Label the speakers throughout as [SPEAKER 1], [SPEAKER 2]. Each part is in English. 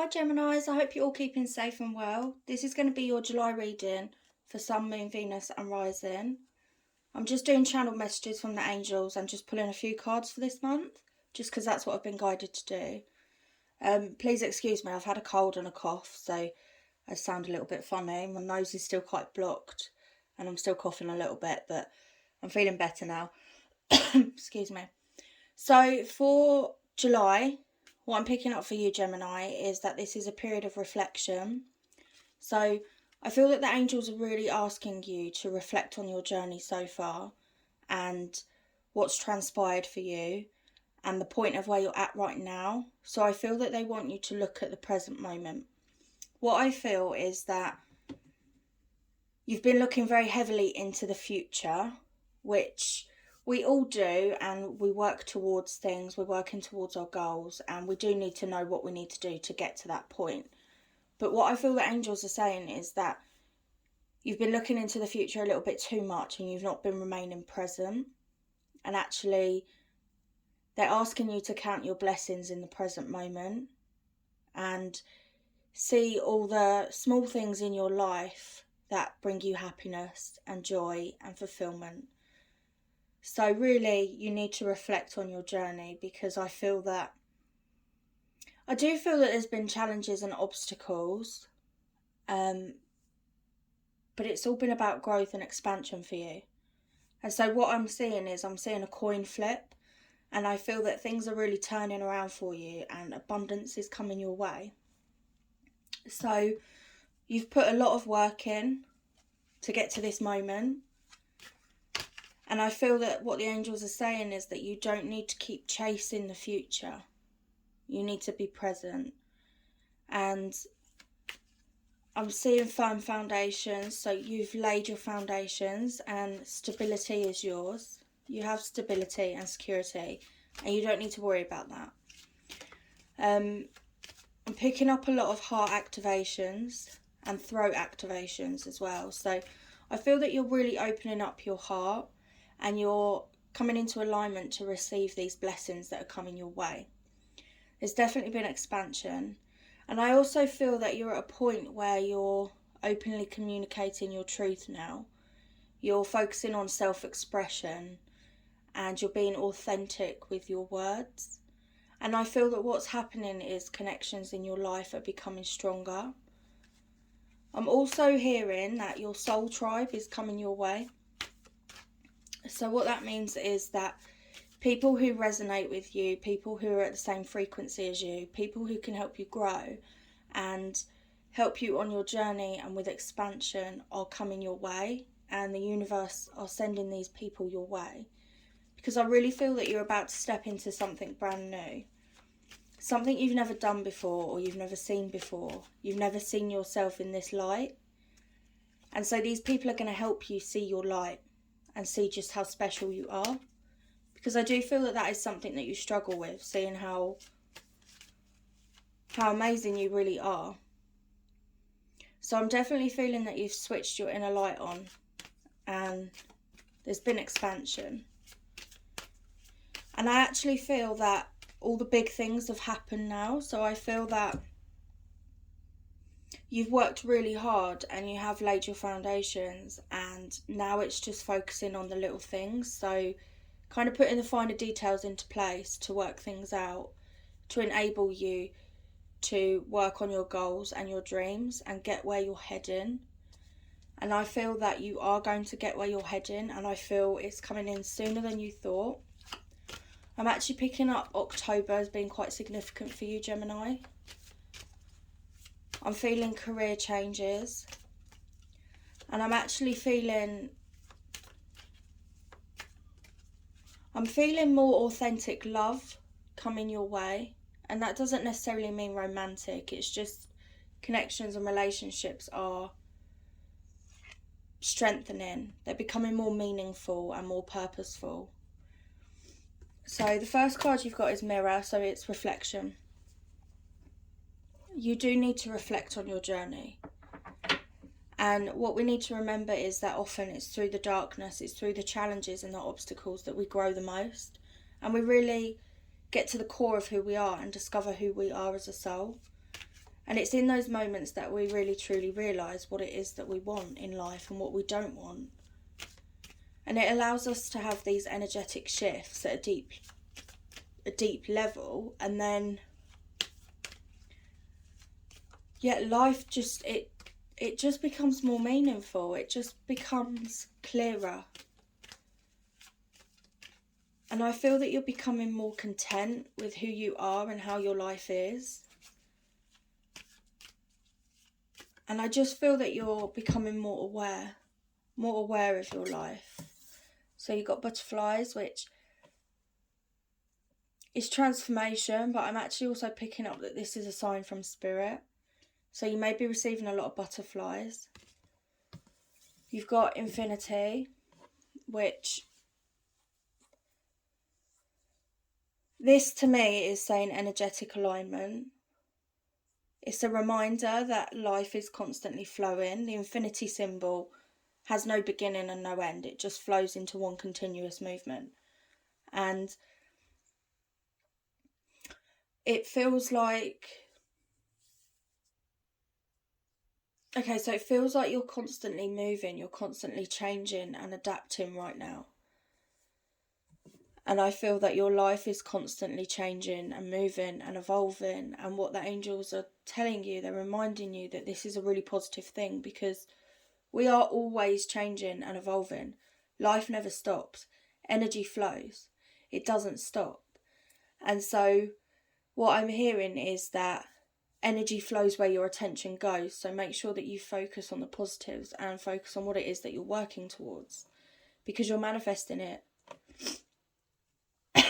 [SPEAKER 1] Hi Geminis, I hope you're all keeping safe and well. This is going to be your July reading for Sun, Moon, Venus and Rising. I'm just doing channel messages from the angels and just pulling a few cards for this month, just because that's what I've been guided to do. Please excuse me, I've had a cold and a cough, so I sound a little bit funny. My nose is still quite blocked and I'm still coughing a little bit, but I'm feeling better now. Excuse me. So for July, what I'm picking up for you, Gemini, is that this is a period of reflection. So I feel that the angels are really asking you to reflect on your journey so far and what's transpired for you and the point of where you're at right now. So I feel that they want you to look at the present moment. What I feel is that you've been looking very heavily into the future, which we all do, and we work towards things, we're working towards our goals, and we do need to know what we need to do to get to that point. But what I feel the angels are saying is that you've been looking into the future a little bit too much and you've not been remaining present. And actually, they're asking you to count your blessings in the present moment and see all the small things in your life that bring you happiness and joy and fulfillment. So really, you need to reflect on your journey, because I do feel that there's been challenges and obstacles, but it's all been about growth and expansion for you. And so what I'm seeing is a coin flip, and I feel that things are really turning around for you and abundance is coming your way. So you've put a lot of work in to get to this moment. And I feel that what the angels are saying is that you don't need to keep chasing the future. You need to be present. And I'm seeing firm foundations. So you've laid your foundations and stability is yours. You have stability and security and you don't need to worry about that. I'm picking up a lot of heart activations and throat activations as well. So I feel that you're really opening up your heart and you're coming into alignment to receive these blessings that are coming your way. There's definitely been expansion. And I also feel that you're at a point where you're openly communicating your truth now. You're focusing on self-expression and you're being authentic with your words. And I feel that what's happening is connections in your life are becoming stronger. I'm also hearing that your soul tribe is coming your way. So what that means is that people who resonate with you, people who are at the same frequency as you, people who can help you grow and help you on your journey and with expansion are coming your way, and the universe are sending these people your way. Because I really feel that you're about to step into something brand new. Something you've never done before or you've never seen before. You've never seen yourself in this light. And so these people are going to help you see your light and see just how special you are. Because I do feel that that is something that you struggle with, seeing how amazing you really are. So I'm definitely feeling that you've switched your inner light on and there's been expansion. And I actually feel that all the big things have happened now. So I feel that you've worked really hard and you have laid your foundations, and now it's just focusing on the little things. So kind of putting the finer details into place to work things out, to enable you to work on your goals and your dreams and get where you're heading. And I feel that you are going to get where you're heading, and I feel it's coming in sooner than you thought. I'm actually picking up October as being quite significant for you, Gemini. I'm feeling career changes, and I'm feeling more authentic love coming your way. And that doesn't necessarily mean romantic. It's just connections and relationships are strengthening. They're becoming more meaningful and more purposeful. So the first card you've got is Mirror, so it's reflection. You do need to reflect on your journey. And what we need to remember is that often it's through the darkness, it's through the challenges and the obstacles that we grow the most. And we really get to the core of who we are and discover who we are as a soul. And it's in those moments that we really truly realise what it is that we want in life and what we don't want. And it allows us to have these energetic shifts at a deep level, and then life just it just becomes more meaningful. It just becomes clearer. And I feel that you're becoming more content with who you are and how your life is. And I just feel that you're becoming more aware of your life. So you've got butterflies, which is transformation, but I'm actually also picking up that this is a sign from spirit. So you may be receiving a lot of butterflies. You've got infinity, which this to me is saying energetic alignment. It's a reminder that life is constantly flowing. The infinity symbol has no beginning and no end. It just flows into one continuous movement. And it feels like... Okay, so it feels like you're constantly moving, you're constantly changing and adapting right now. And I feel that your life is constantly changing and moving and evolving. And what the angels are telling you, they're reminding you that this is a really positive thing, because we are always changing and evolving. Life never stops. Energy flows. It doesn't stop. And so what I'm hearing is that energy flows where your attention goes. So make sure that you focus on the positives and focus on what it is that you're working towards, because you're manifesting it.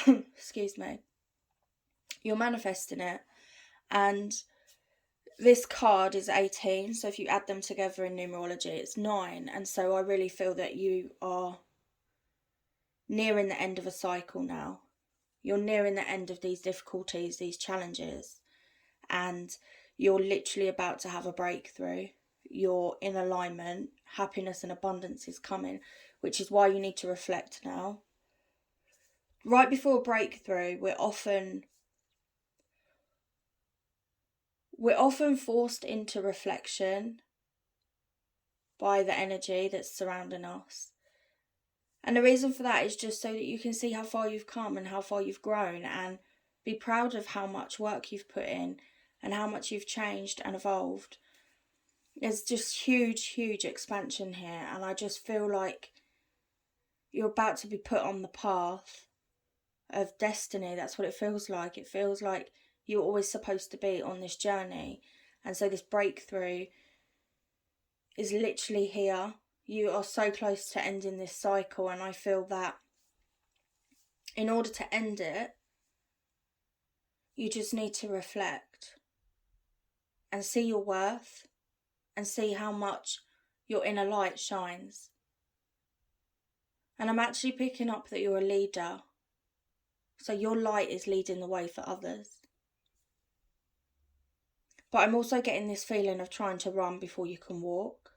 [SPEAKER 1] Excuse me. You're manifesting it. And this card is 18. So if you add them together in numerology, it's 9. And so I really feel that you are nearing the end of a cycle now. You're nearing the end of these difficulties, these challenges. And you're literally about to have a breakthrough. You're in alignment. Happiness and abundance is coming, which is why you need to reflect now. Right before a breakthrough, we're often forced into reflection by the energy that's surrounding us. And the reason for that is just so that you can see how far you've come and how far you've grown, and be proud of how much work you've put in and how much you've changed and evolved. There's just huge expansion here, and I just feel like you're about to be put on the path of destiny. That's what it feels like. It feels like you're always supposed to be on this journey. And so this breakthrough is literally here. You are so close to ending this cycle, and I feel that in order to end it, you just need to reflect and see your worth and see how much your inner light shines. And I'm actually picking up that you're a leader. So your light is leading the way for others. But I'm also getting this feeling of trying to run before you can walk.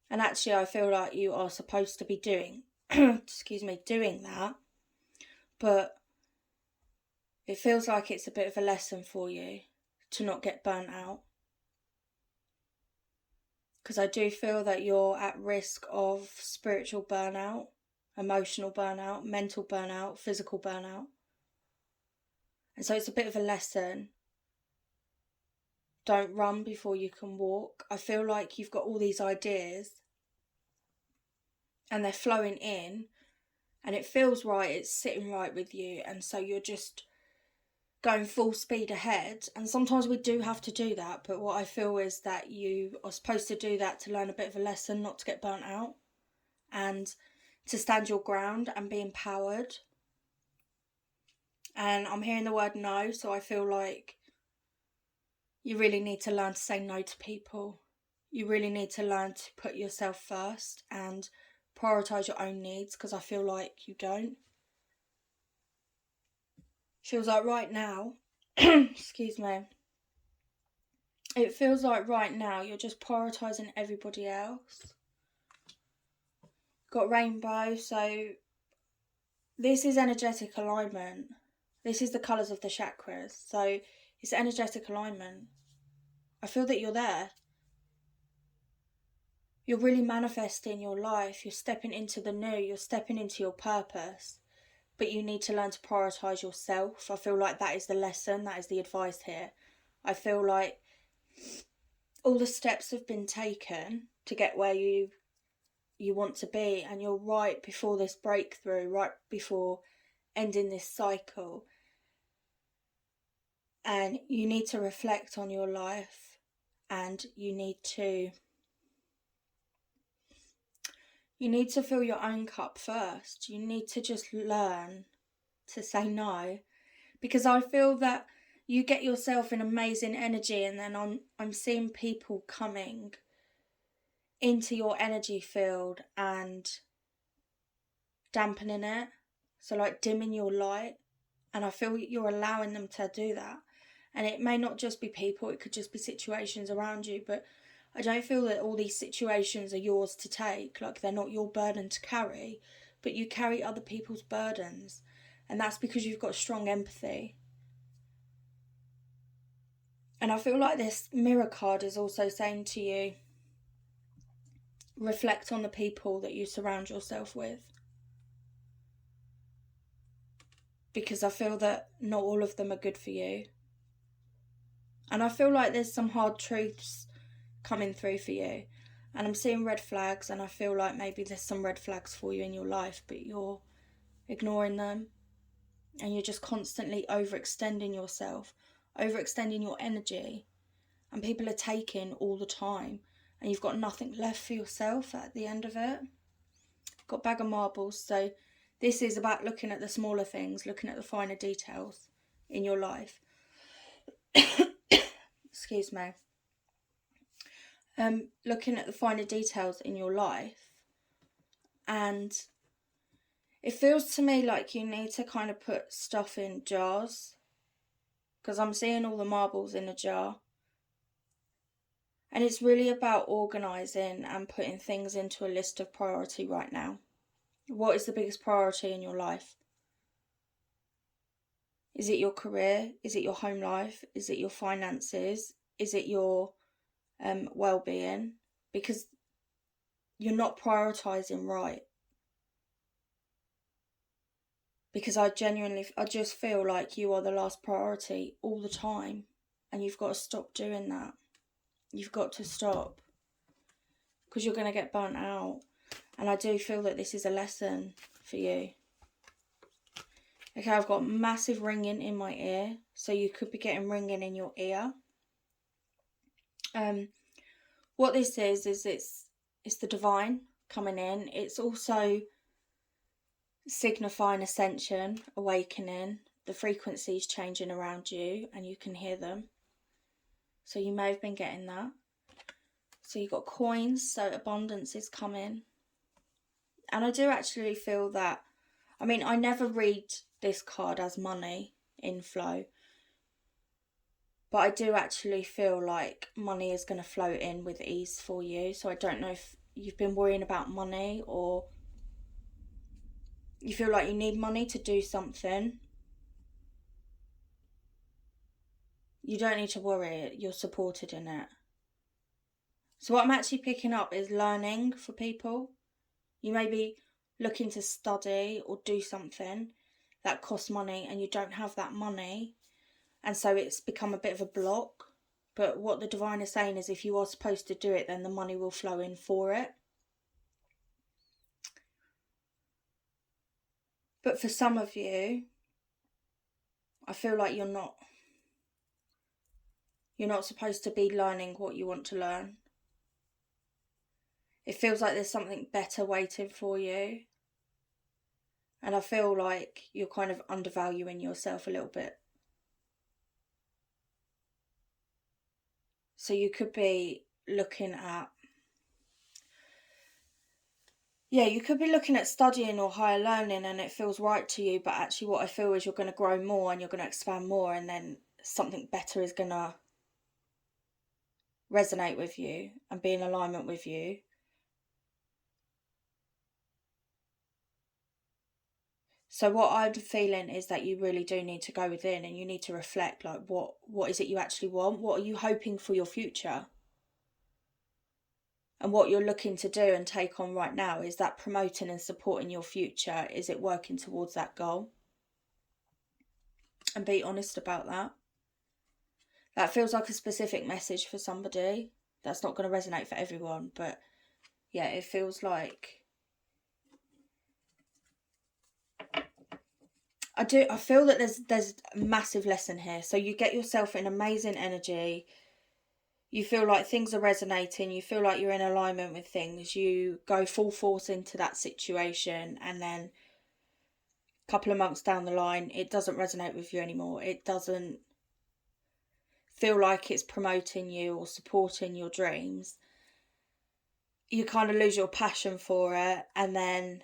[SPEAKER 1] And actually I feel like you are supposed to be doing that. But it feels like it's a bit of a lesson for you to not get burnt out. Because I do feel that you're at risk of spiritual burnout, emotional burnout, mental burnout, physical burnout. And so it's a bit of a lesson. Don't run before you can walk. I feel like you've got all these ideas and they're flowing in and it feels right, it's sitting right with you, and so you're just going full speed ahead. And sometimes we do have to do that, but what I feel is that you are supposed to do that to learn a bit of a lesson, not to get burnt out, and to stand your ground and be empowered. And I'm hearing the word no, so I feel like you really need to learn to say no to people. You really need to learn to put yourself first and prioritise your own needs, because I feel like you don't. Feels like right now, excuse me, it feels like right now you're just prioritising everybody else. Got rainbow, so this is energetic alignment. This is the colours of the chakras. So it's energetic alignment. I feel that you're there. You're really manifesting your life. You're stepping into the new. You're stepping into your purpose. But you need to learn to prioritise yourself. I feel like that is the lesson. That is the advice here. I feel like all the steps have been taken to get where you want to be, and you're right before this breakthrough, right before ending this cycle. And you need to reflect on your life, and you need to fill your own cup first. You need to just learn to say no, because I feel that you get yourself in amazing energy, and then I'm seeing people coming into your energy field and dampening it, so like dimming your light, and I feel you're allowing them to do that. And it may not just be people, it could just be situations around you, but I don't feel that all these situations are yours to take, like they're not your burden to carry, but you carry other people's burdens, and that's because you've got strong empathy. And I feel like this mirror card is also saying to you, reflect on the people that you surround yourself with. Because I feel that not all of them are good for you. And I feel like there's some hard truths coming through for you. And I'm seeing red flags, and I feel like maybe there's some red flags for you in your life, but you're ignoring them. And you're just constantly overextending yourself, overextending your energy. And people are taking all the time. And you've got nothing left for yourself at the end of it. Got a bag of marbles. So this is about looking at the smaller things, looking at the finer details in your life. Excuse me. Looking at the finer details in your life. And it feels to me like you need to kind of put stuff in jars. Because I'm seeing all the marbles in a jar. And it's really about organising and putting things into a list of priority right now. What is the biggest priority in your life? Is it your career? Is it your home life? Is it your finances? Is it your well-being? Because you're not prioritising right. Because I just feel like you are the last priority all the time. And you've got to stop doing that. You've got to stop. Because you're going to get burnt out. And I do feel that this is a lesson for you. Okay, I've got massive ringing in my ear. So you could be getting ringing in your ear. What this is it's the divine coming in. It's also signifying ascension, awakening. The frequencies changing around you and you can hear them. So you may have been getting that. So you've got coins, so abundance is coming. And I do actually feel that, I mean, I never read this card as money inflow. But I do actually feel like money is going to flow in with ease for you. So I don't know if you've been worrying about money, or you feel like you need money to do something. You don't need to worry, you're supported in it. So what I'm actually picking up is learning for people. You may be looking to study or do something that costs money and you don't have that money. And so it's become a bit of a block. But what the divine is saying is if you are supposed to do it, then the money will flow in for it. But for some of you, I feel like you're not supposed to be learning what you want to learn. It feels like there's something better waiting for you. And I feel like you're kind of undervaluing yourself a little bit. So you could be looking at, studying or higher learning and it feels right to you, but actually what I feel is you're going to grow more and you're going to expand more, and then something better is going to resonate with you and be in alignment with you. So what I'm feeling is that you really do need to go within and you need to reflect, like, what is it you actually want? What are you hoping for your future? And what you're looking to do and take on right now, is that promoting and supporting your future? Is it working towards that goal? And be honest about that. That feels like a specific message for somebody. That's not going to resonate for everyone, but yeah, it feels like I feel that there's a massive lesson here. So you get yourself in amazing energy. You feel like things are resonating. You feel like you're in alignment with things. You go full force into that situation, and then a couple of months down the line, it doesn't resonate with you anymore. It doesn't feel like it's promoting you or supporting your dreams. You kind of lose your passion for it, and then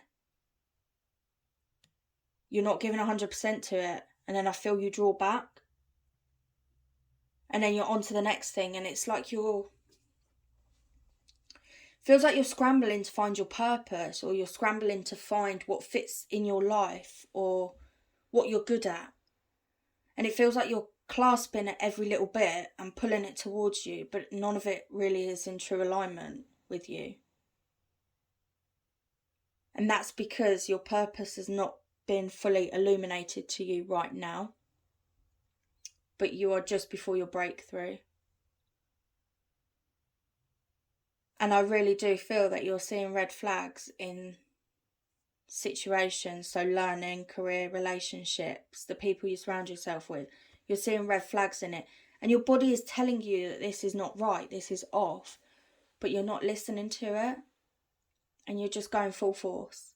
[SPEAKER 1] you're not giving 100% to it. And then I feel you draw back. And then you're on to the next thing, and it's like feels like you're scrambling to find your purpose, or you're scrambling to find what fits in your life or what you're good at. And it feels like you're clasping at every little bit and pulling it towards you, but none of it really is in true alignment with you. And that's because your purpose has not been fully illuminated to you right now, but you are just before your breakthrough. And I really do feel that you're seeing red flags in situations, so learning, career, relationships, the people you surround yourself with. You're seeing red flags in it, and your body is telling you that this is not right, this is off, but you're not listening to it, and you're just going full force.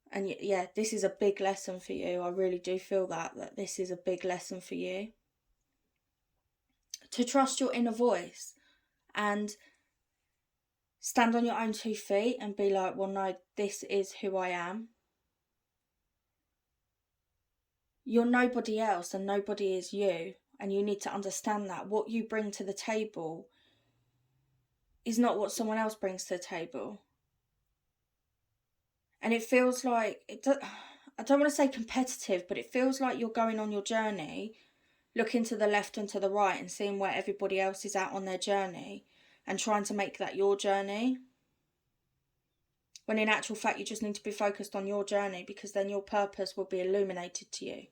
[SPEAKER 1] And yeah, this is a big lesson for you. I really do feel that this is a big lesson for you, to trust your inner voice and stand on your own 2 feet and be like, well, no, this is who I am. You're nobody else and nobody is you. And you need to understand that what you bring to the table is not what someone else brings to the table. And it feels like, I don't want to say competitive, but it feels like you're going on your journey, looking to the left and to the right and seeing where everybody else is at on their journey and trying to make that your journey. When in actual fact, you just need to be focused on your journey, because then your purpose will be illuminated to you.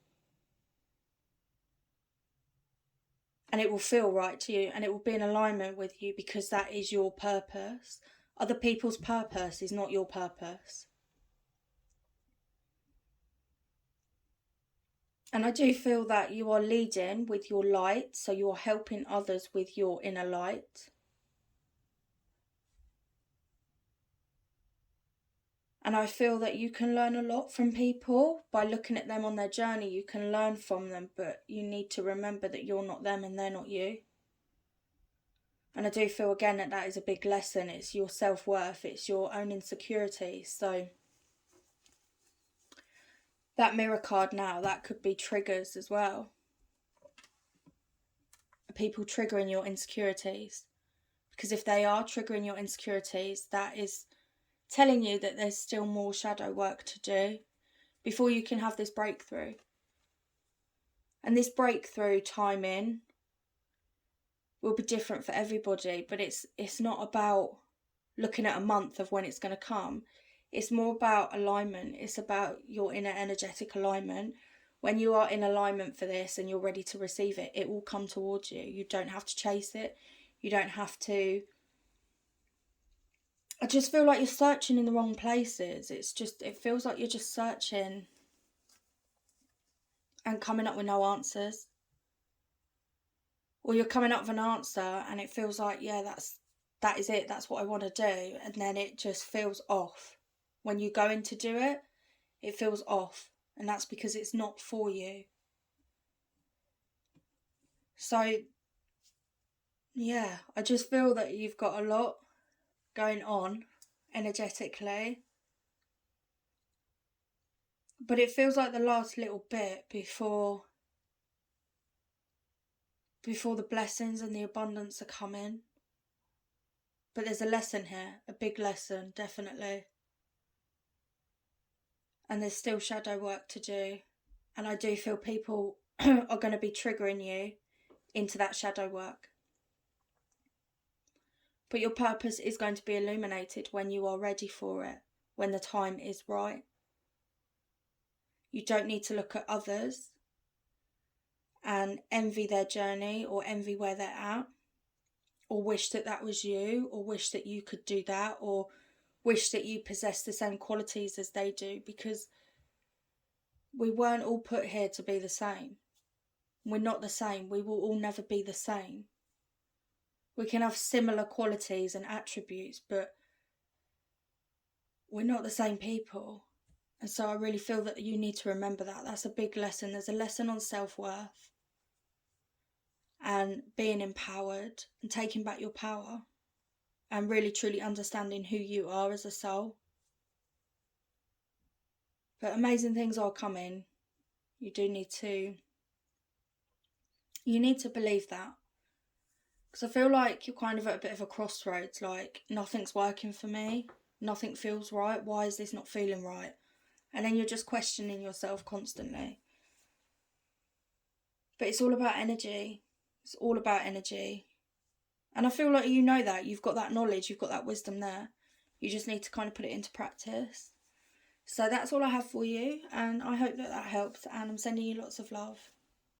[SPEAKER 1] And it will feel right to you, and it will be in alignment with you, because that is your purpose. Other people's purpose is not your purpose. And I do feel that you are leading with your light, so you are helping others with your inner light. And I feel that you can learn a lot from people by looking at them on their journey. You can learn from them, but you need to remember that you're not them and they're not you. And I do feel again that is a big lesson. It's your self-worth, it's your own insecurities. So that mirror card now, that could be triggers as well. People triggering your insecurities. Because if they are triggering your insecurities, that is telling you that there's still more shadow work to do before you can have this breakthrough. And this breakthrough timing will be different for everybody, but it's not about looking at a month of when it's going to come. It's more about alignment. It's about your inner energetic alignment. When you are in alignment for this and you're ready to receive it, it will come towards you. You don't have to chase it. You don't have to. I just feel like you're searching in the wrong places. It feels like you're just searching and coming up with no answers. Or you're coming up with an answer and it feels like, yeah, that is it. That's what I want to do. And then it just feels off. When you go in to do it, it feels off. And that's because it's not for you. So, yeah, I just feel that you've got a lot going on energetically. But it feels like the last little bit before the blessings and the abundance are coming. But there's a lesson here, a big lesson, definitely. And there's still shadow work to do. And I do feel people are going to be triggering you into that shadow work. But your purpose is going to be illuminated when you are ready for it, when the time is right. You don't need to look at others and envy their journey or envy where they're at, or wish that that was you, or wish that you could do that, or wish that you possess the same qualities as they do, because we weren't all put here to be the same. We're not the same. We will all never be the same. We can have similar qualities and attributes, but we're not the same people. And so I really feel that you need to remember that. That's a big lesson. There's a lesson on self-worth and being empowered and taking back your power and really truly understanding who you are as a soul. But amazing things are coming. You need to believe that. Because I feel like you're kind of at a bit of a crossroads, like nothing's working for me, nothing feels right, why is this not feeling right? And then you're just questioning yourself constantly. But it's all about energy. It's all about energy. And I feel like you know that. You've got that knowledge, you've got that wisdom there. You just need to kind of put it into practice. So that's all I have for you, and I hope that helps, and I'm sending you lots of love.